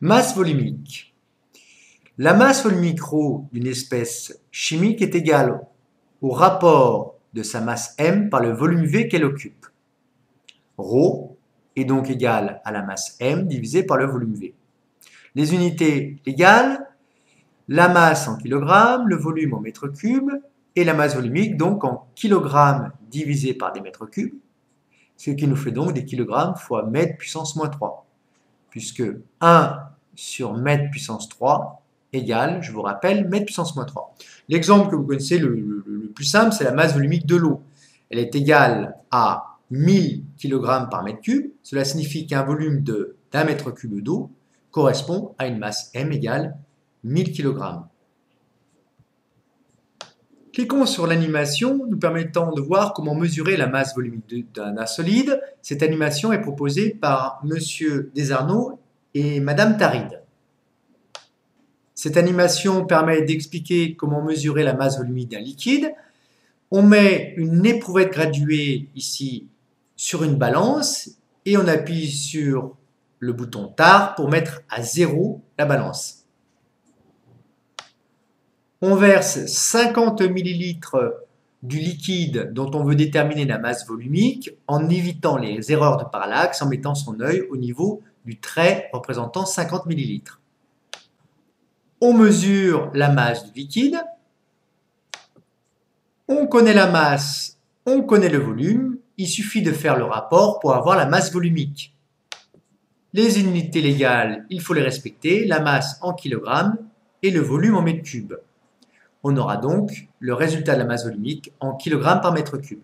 Masse volumique. La masse volumique ρ d'une espèce chimique est égale au rapport de sa masse m par le volume V qu'elle occupe. ρ est donc égal à la masse m divisée par le volume V. Les unités égales, la masse en kilogrammes, le volume en mètres cubes et la masse volumique donc en kilogrammes divisé par des mètres cubes, ce qui nous fait donc des kilogrammes fois mètre puissance moins 3, puisque 1 sur mètre puissance 3 égale, je vous rappelle, mètre puissance moins 3. L'exemple que vous connaissez le plus simple, c'est la masse volumique de l'eau. Elle est égale à 1000 kg par mètre cube. Cela signifie qu'un volume d'un mètre cube d'eau correspond à une masse m égale 1000 kg. Cliquons sur l'animation nous permettant de voir comment mesurer la masse volumique d'un solide. Cette animation est proposée par M. Desarnod et Mme Taride. Cette animation permet d'expliquer comment mesurer la masse volumique d'un liquide. On met une éprouvette graduée ici sur une balance et on appuie sur le bouton TAR pour mettre à 0 la balance. On verse 50 ml du liquide dont on veut déterminer la masse volumique en évitant les erreurs de parallaxe en mettant son œil au niveau du trait représentant 50 ml. On mesure la masse du liquide, on connaît la masse, on connaît le volume, il suffit de faire le rapport pour avoir la masse volumique. Les unités légales, il faut les respecter, la masse en kilogrammes et le volume en mètres cubes. On aura donc le résultat de la masse volumique en kilogrammes par mètre cube.